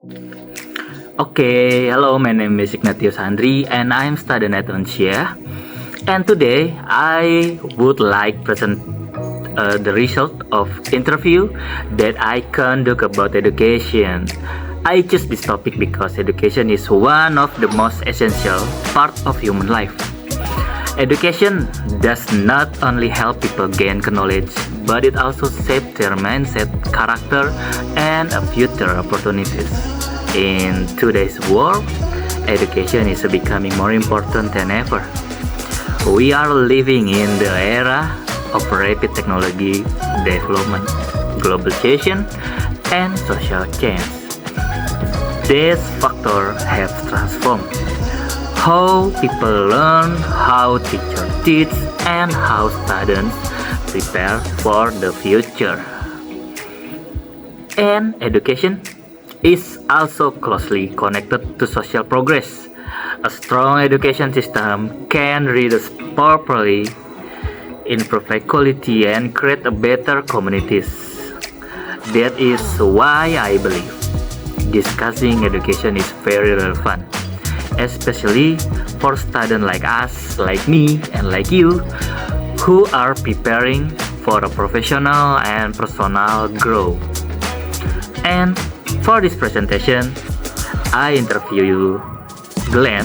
Okay, hello, my name is Ignatius Andri and I'm studying at Unsia. And today I would like present the result of interview that I conduct about education. I choose this topic because education is one of the most essential part of human life. Education does not only help people gain knowledge, but it also shapes their mindset, character, and future opportunities. In today's world, education is becoming more important than ever. We are living in the era of rapid technology development, globalization, and social change. These factors have transformed how people learn, how teachers teach, and how students prepare for the future. And education is also closely connected to social progress. A strong education system can reduce poverty, improve equality, and create a better communities. That is why I believe discussing education is very relevant, especially for students like us, like me, and like you, who are preparing for a professional and personal growth. And for this presentation, I interview Glenn,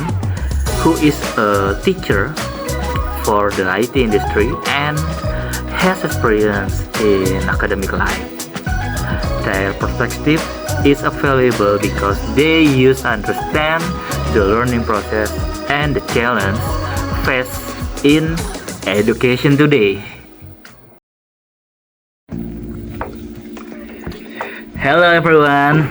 who is a teacher for the IT industry and has experience in academic life. Their perspective is valuable because they use understand the learning process and the challenge faced in education today. Hello everyone,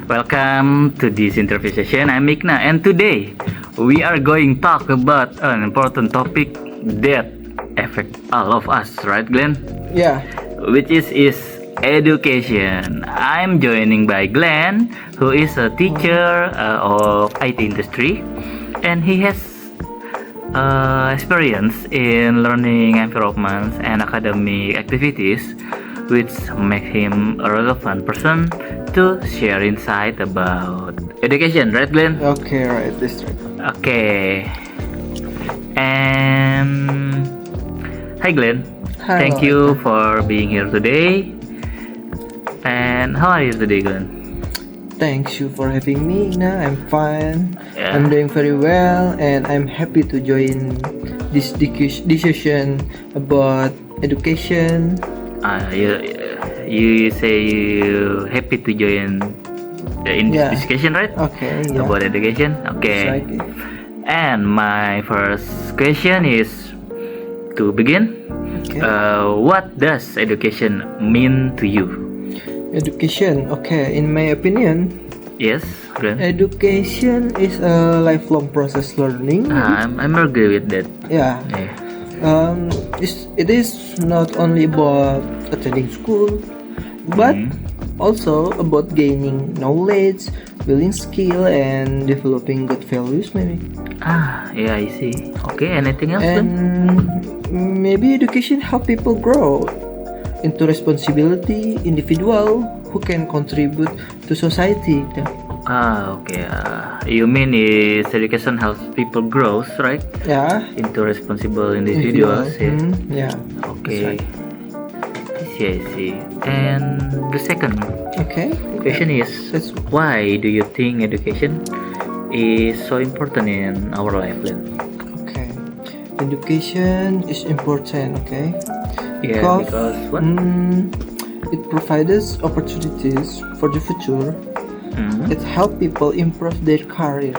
welcome to this interview session. I'm Mikna and today we are going to talk about an important topic that affects all of us, right Glenn? Yeah. Which is education. I'm joining by Glenn, who is a teacher of IT industry, and he has experience in learning environments and academic activities, which make him a relevant person to share insight about education, right Glenn? Okay, right. That's right. Okay. And hi Glenn. Hi, Thank you for being here today. And how are you today, Glenn? Thanks you for having me. Nah, I'm fine. Yeah. I'm doing very well, and I'm happy to join this discussion about education. You say you happy to join in Yeah. this discussion, right? Okay. Yeah. About education. Okay. That's right. And my first question is to begin. Okay. What does education mean to you? Education. Okay. In my opinion, Yes, Glenn. education is a lifelong process learning. I'm agree with that. Yeah. Yeah. It is not only about attending school, but also about gaining knowledge, building skill, and developing good values, maybe. Yeah, I see. Okay, anything else? Glenn? And maybe education help people grow into responsibility individual who can contribute to society. Okay. You mean is education helps people grow, right? Yeah. Into responsible individuals. Yeah. Yeah. Okay. That's I see. And the second Okay. question is, That's why do you think education is so important in our life, Glenn? okay. Education is important. Okay. Yeah, because what? It provides opportunities for the future. It helps people improve their career,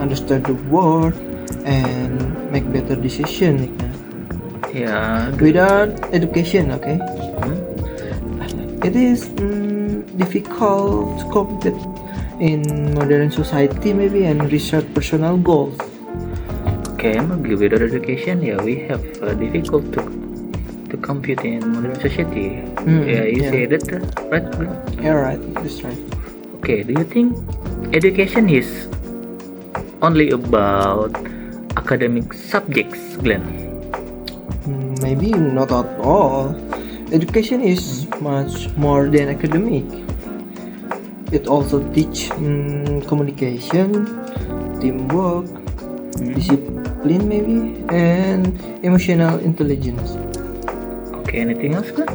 understand the world, and make better decisions. Yeah. Without education, okay, it is difficult to compete in modern society, maybe, and reach personal goals. Okay, maybe without education, yeah, we have difficult to compete in modern society. Yeah, you yeah. say that, right? Glenn? Yeah, right. That's right. Okay, do you think education is only about academic subjects, Glenn? Maybe not at all. Education is much more than academic. it also teach communication, teamwork, discipline maybe, and emotional intelligence. Okay, anything else, Glenn?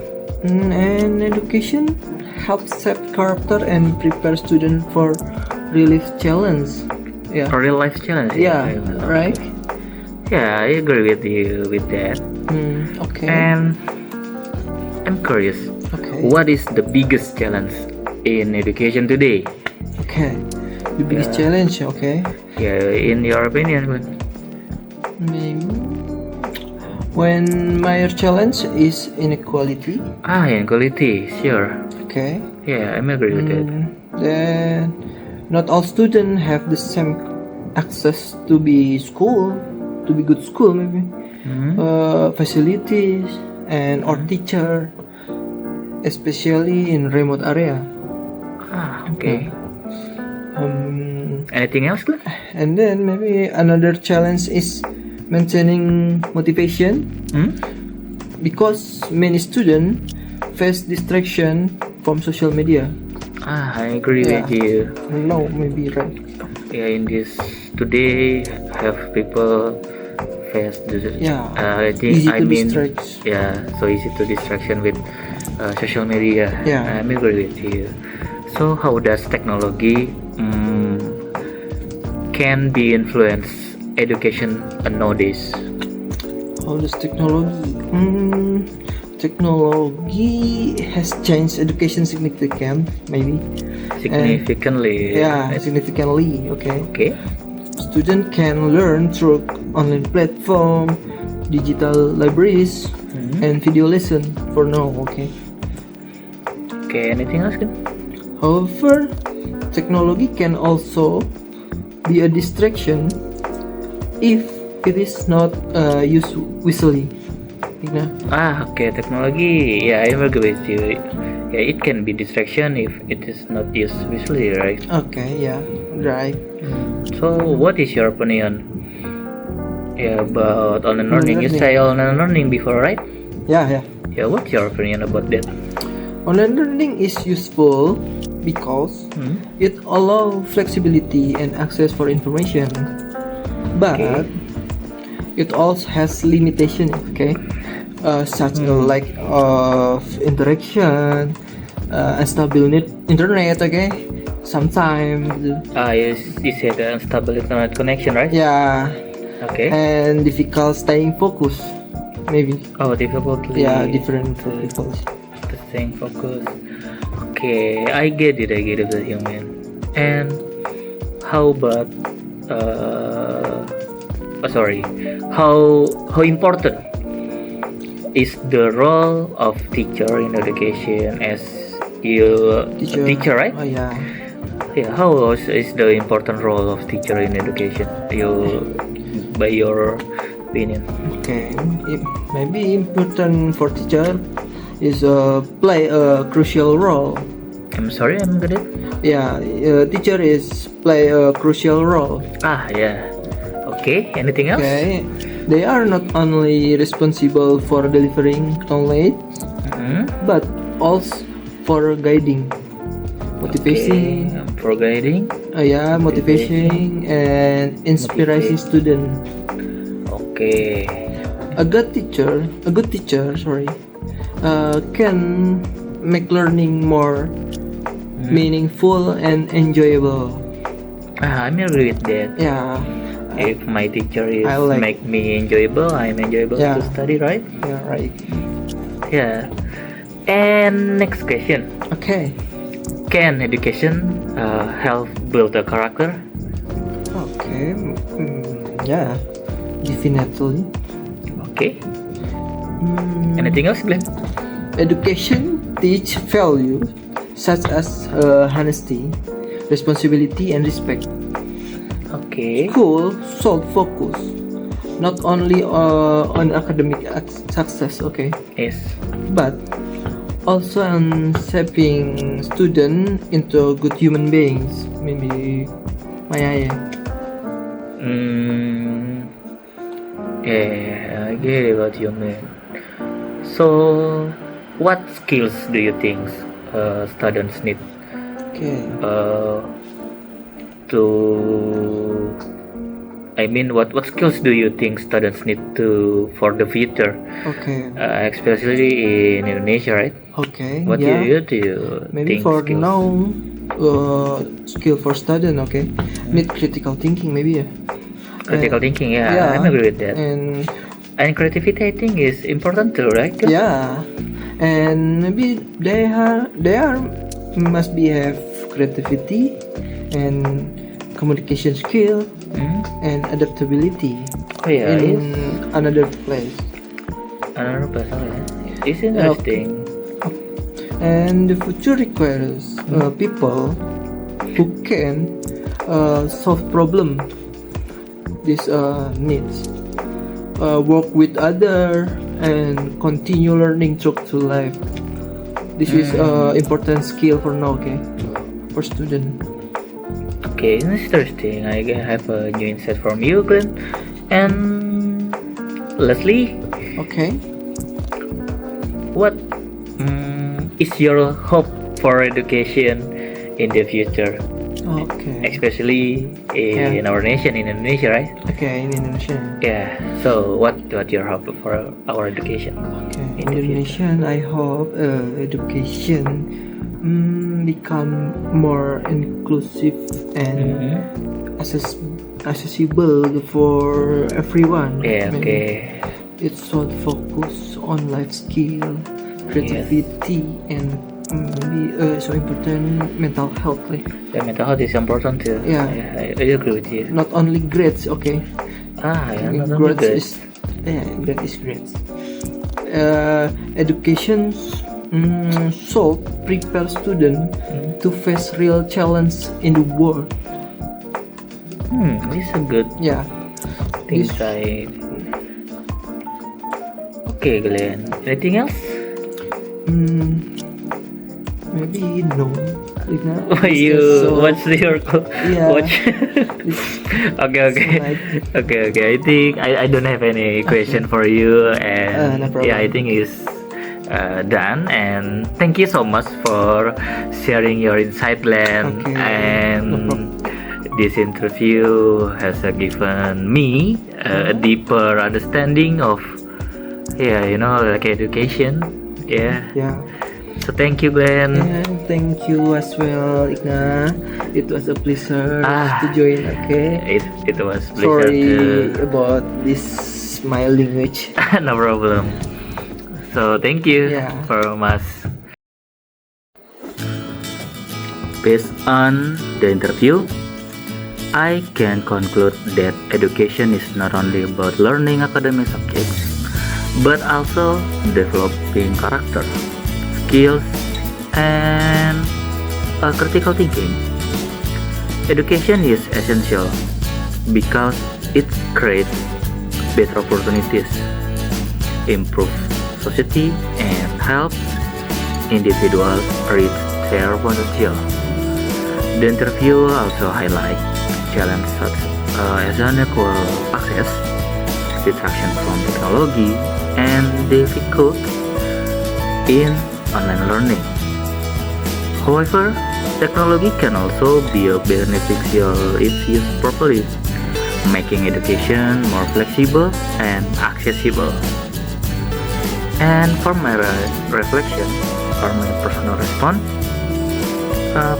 And education helps shape character and prepare students for real life challenge. Yeah. A real life challenge. Yeah, right. Yeah, I agree with you with that. Okay. And I'm curious, Okay. what is the biggest challenge in education today? Okay. The biggest challenge. Okay. Yeah, in your opinion, Glenn? Maybe when major challenge is inequality. Inequality, sure. Okay. Yeah, I'm agree with that. Then not all students have the same access to be good school maybe. Facilities and or teacher, especially in remote area. Okay. Anything else, Glenn? And then maybe another challenge is maintaining motivation because many students face distraction from social media. I agree Yeah. with you. No, maybe right. Yeah, in this today have people face this. Yeah. I think Easy I to mean distract. yeah, so easy to distraction with social media. Yeah. I'm agree with you. So how does technology can be influence education nowadays? How does technology? Technology has changed education significant, maybe. Significantly. Yeah, significantly. Okay. Okay. Student can learn through online platform, digital libraries, and video lesson for now. Okay. Okay. Anything else? Good? However, technology can also be a distraction if it is not used wisely. You know? Okay. Technology. Yeah, I agree with you. Yeah, it can be distraction if it is not used visually, right? Okay, yeah, right. So, what is your opinion? Yeah, about online learning. You learning. say online learning before, right? Yeah, yeah. Yeah, what's your opinion about that? Online learning is useful because it allows flexibility and access for information, but Okay. it also has limitation. Okay, such a lack of interaction, unstable internet. Okay, sometimes You said unstable internet connection, right? yeah, Okay. and difficult staying focused. Maybe Difficultly. yeah, different for people. Staying focus. Okay, I get it with you, man. And how about how important is the role of teacher in education as you teacher, right? Oh yeah. Yeah, how is the important role of teacher in education? By your opinion? Okay, maybe important for teacher is play a crucial role. I'm sorry, I'm good at. Yeah, teacher is play a crucial role. Yeah. Okay, anything else? Okay, they are not only responsible for delivering knowledge, but also for guiding, motivating. Okay, for guiding. Yeah, motivating and inspiring student. Okay. A good teacher, sorry, can make learning more meaningful and enjoyable. I'm agree with that. Yeah, If my teacher is I like- make me enjoyable, I'm enjoyable Yeah. to study, right? yeah, right. Yeah. And next question: Okay, can education help build a character? okay, yeah, definitely. Okay. Anything else, Glenn? Education teach values such as honesty, responsibility, and respect. Okay. School should focus not only on academic success, okay, Yes. but also on shaping students into good human beings. Maybe Maya. Yeah, I get it about you, man. So, what skills do you think students need? Okay. To what skills do you think students need to for the future, Okay. especially in Indonesia, right? Okay. What Yeah. do you Maybe think for skills? now, skill for student. Okay. Need critical thinking. Maybe. Yeah. Critical And- thinking, yeah, yeah. I'm agree with that. And Creativity, I think, is important too, right? yeah, and maybe they are must be have creativity and communication skill Hmm? and adaptability Oh yeah, in yes. another place. Another person, yeah. It's interesting. And the future requires people who can solve problem. This needs work with other and continue learning through to life. This is important skill for now, okay, for student. Okay, interesting. I have a new insight from you, Glenn. And Leslie, Okay. what is your hope for education in the future, Okay. especially in our nation, in Indonesia, right? Okay, in Indonesia. Yeah. So, what your hope for our education? Okay. In the Indonesian, I hope education become more inclusive and accessible for everyone. Yeah. Maybe Okay. it should focus on life skill, creativity, and maybe so important mental health. Like The mental health is important too. Yeah. I agree with you. not only grades, okay. Yeah, not only Grades good. is that is great. Education should prepare students to face real challenge in the world. This is a good Yeah. This- insight. Okay, Glenn. Anything else? Maybe no. Like now, Oh, it's you just so- watch your Yeah. watch. Okay. like- Okay. I think I don't have any question for you, and No problem. yeah, I think it's done. And thank you so much for sharing your insight, Glenn. Okay, And no problem. this interview has given me a deeper understanding of like education. Yeah. Yeah. So thank you, Glenn. And thank you as well, Igna. It was a pleasure to join. Okay. It was pleasure Sorry to about this my language. no problem. So thank you Yeah. very much. Based on the interview, I can conclude that education is not only about learning academic subjects, but also developing character, skills, and critical thinking. Education is essential because it creates better opportunities, improves society, and helps individuals reach their potential. The interview also highlights challenges such as unequal access, distraction from technology, and difficult in online learning. However, technology can also be beneficial if used properly, making education more flexible and accessible. And for my reflection, or my personal response,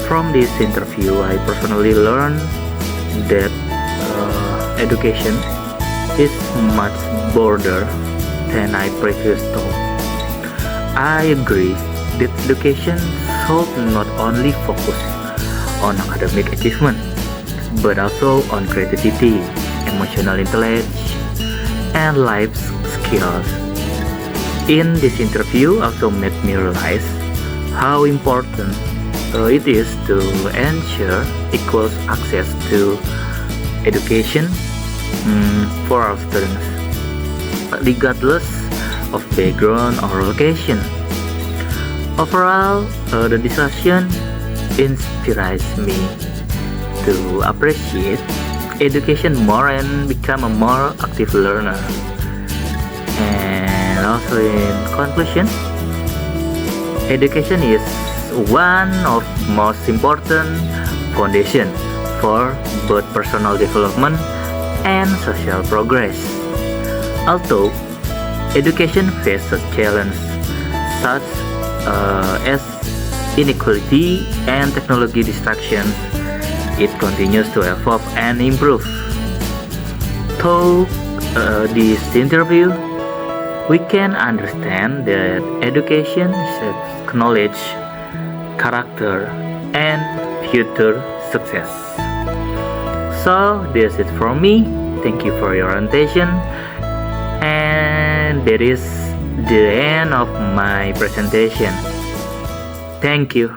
from this interview, I personally learned that education is much broader than I previously thought. I agree that education should not only focus on academic achievement, but also on creativity, emotional intelligence, and life skills. In this interview also made me realize how important it is to ensure equal access to education for our students, regardless of background or location. Overall, the discussion inspires me to appreciate education more and become a more active learner. And also in conclusion, education is one of most important foundation for both personal development and social progress. Although education faces challenges such as inequality and technology distractions, it continues to evolve and improve. Through this interview, we can understand that education shapes knowledge, character, and future success. So, this is from me. Thank you for your attention. And that is the end of my presentation. Thank you.